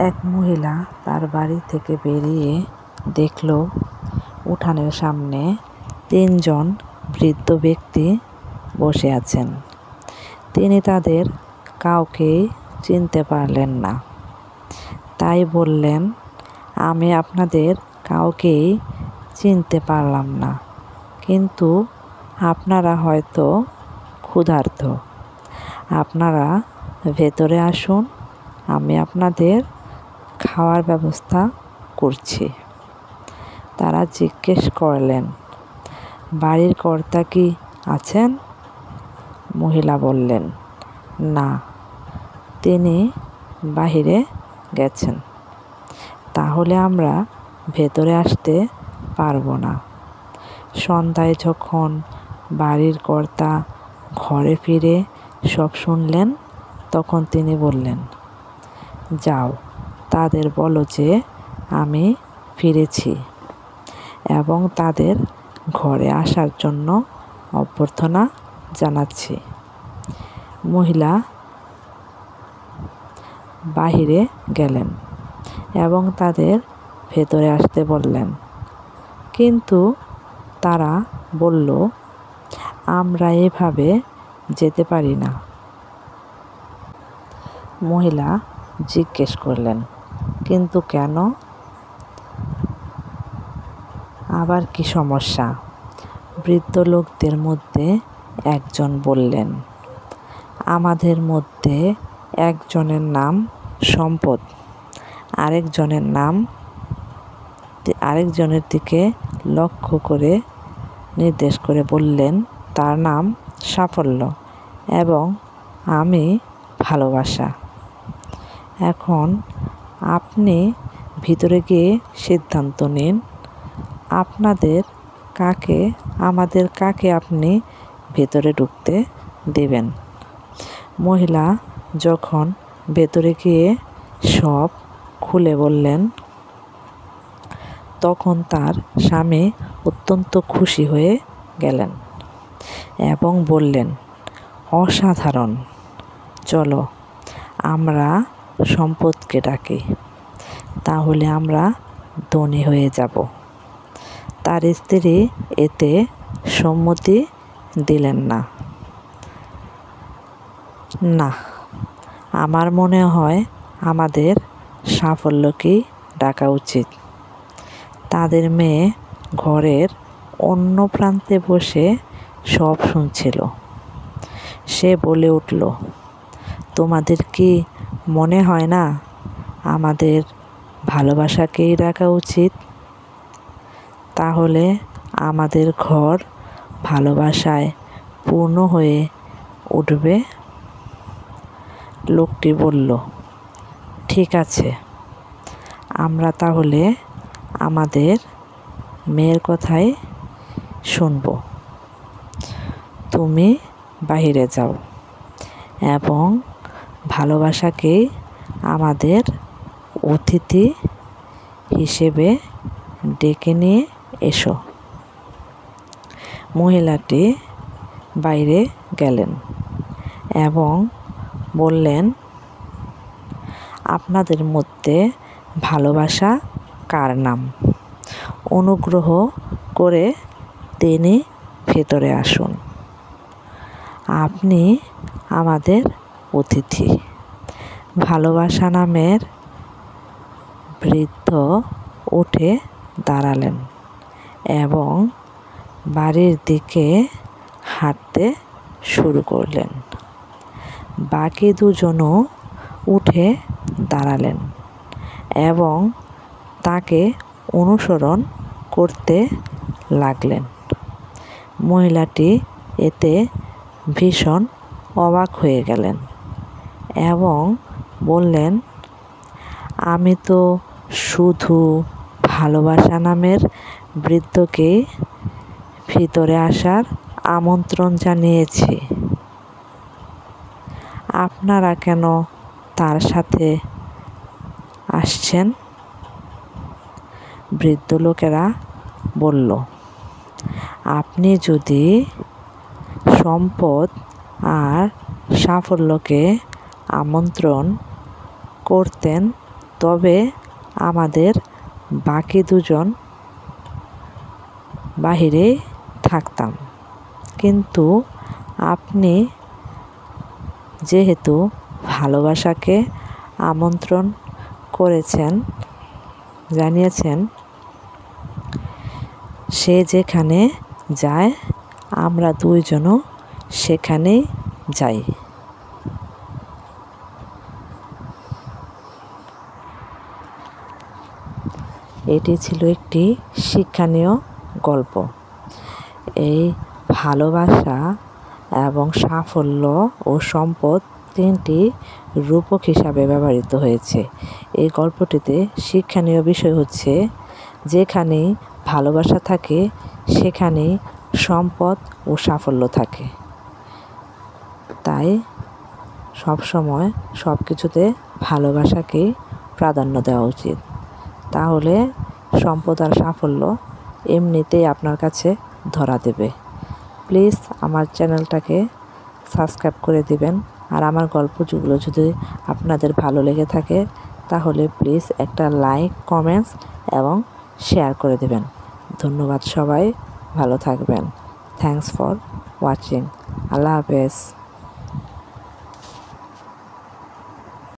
এক মহিলা তার বাড়ি থেকে বেরিয়ে দেখল উঠানের সামনে ৩ জন বৃদ্ধ ব্যক্তি বসে আছেন। তিনি তাদের কাউকেই চিনতে পারলেন না। তাই বললেন, আমি আপনাদের কাউকেই চিনতে পারলাম না, কিন্তু আপনারা হয়তো ক্ষুধার্ত। আপনারা ভেতরে আসুন, আমি আপনাদের খাওয়ার ব্যবস্থা করছি। তারা জিজ্ঞেস করলেন, বাড়ির কর্তা কি আছেন? মহিলা বললেন, না, তিনি বাহিরে গেছেন। তাহলে আমরা ভেতরে আসতে পারবো না। সন্ধ্যায় যখন বাড়ির কর্তা ঘরে ফিরে সব শুনলেন, তখন তিনি বললেন, যাও, তাদের বলো যে আমি ফিরেছি এবং তাদের ঘরে আসার জন্য অভ্যর্থনা জানাচ্ছি। মহিলা বাহিরে গেলেন এবং তাদের ভেতরে আসতে বললেন, কিন্তু তারা বলল, আমরা এভাবে যেতে পারি না। মহিলা জিজ্ঞেস করলেন, কিন্তু কেন? আবার কি সমস্যা? বৃদ্ধ লোকদের মধ্যে একজন বললেন, আমাদের মধ্যে একজনের নাম সম্পদ, আরেকজনের দিকে লক্ষ্য করে নির্দেশ করে বললেন, তার নাম সাফল্য এবং আমি ভালোবাসা। এখন আপনি ভিতরে গিয়ে সিদ্ধান্ত নিন, আমাদের কাকে আপনি ভেতরে ঢুকতে দেবেন। মহিলা যখন ভেতরে গিয়ে সব খুলে বললেন, তখন তার স্বামী অত্যন্ত খুশি হয়ে গেলেন এবং বললেন, অসাধারণ, চলো আমরা সম্পদকে ডাকি, তাহলে আমরা ধনী হয়ে যাব। তার স্ত্রী এতে সম্মতি দিলেন না। না, আমার মনে হয় আমাদের সাফল্যকেই ডাকা উচিত। তাদের মেয়ে ঘরের অন্য প্রান্তে বসে সব শুনছিল। সে বলে উঠল, তোমাদের কি মনে হয় না আমাদের ভালোবাসাকেই ডাকা উচিত? তাহলে আমাদের ঘর ভালোবাসায় পূর্ণ হয়ে উঠবে। লোকটি বলল, ঠিক আছে, আমরা তাহলে আমাদের মেয়ের কথাই শুনব। তুমি বাহিরে যাও এবং ভালোবাসাকেই আমাদের অতিথি হিসেবে ডেকে নিয়ে এসো। মহিলাটি বাইরে গেলেন এবং বললেন, আপনাদের মধ্যে ভালোবাসা কার নাম? অনুগ্রহ করে তিনি ভেতরে আসুন। আপনি আমাদের অতিথি। ভালোবাসা নামের বৃদ্ধ উঠে দাঁড়ালেন এবং বাড়ির দিকে হাঁটতে শুরু করলেন। বাকি দুজনও উঠে দাঁড়ালেন এবং তাকে অনুসরণ করতে লাগলেন। মহিলাটি এতে ভীষণ অবাক হয়ে গেলেন এবং বললেন, আমি তো শুধু ভালোবাসা নামের বৃদ্ধকে ভিতরে আসার আমন্ত্রণ জানিয়েছি। আপনারা কেন তার সাথে আসছেন? বৃদ্ধ লোকেরা বলল, আপনি যদি সম্পদ আর সাফল্যকে আমন্ত্রণ করতেন, তবে আমাদের বাকি দুজন বাহিরে থাকতাম। কিন্তু আপনি যেহেতু ভালোবাসাকে আমন্ত্রণ করেছেন, জানিয়েছেন, সে যেখানে যায় আমরা দুইজনও সেখানেই যাই। এটি ছিল একটি শিক্ষণীয় গল্প। এই ভালোবাসা এবং সাফল্য ও সম্পদ তিনটি রূপক হিসাবে ব্যবহৃত হয়েছে। এই গল্পটিতে শিক্ষণীয় বিষয় হচ্ছে, যেখানেই ভালোবাসা থাকে সেখানেই সম্পদ ও সাফল্য থাকে। তাই সবসময় সব কিছুতে ভালোবাসাকেই প্রাধান্য দেওয়া উচিত। তাহলে সম্পদ আর সাফল্য এমনিতেই আপনার কাছে ধরা দেবে। প্লিজ আমার চ্যানেলটাকে সাবস্ক্রাইব করে দিবেন। আর আমার গল্পগুলো যদি আপনাদের ভালো লেগে থাকে তাহলে প্লিজ একটা লাইক, কমেন্টস এবং শেয়ার করে দেবেন। ধন্যবাদ সবাই, ভালো থাকবেন। Thanks for watching. আল্লাহ হাফেজ।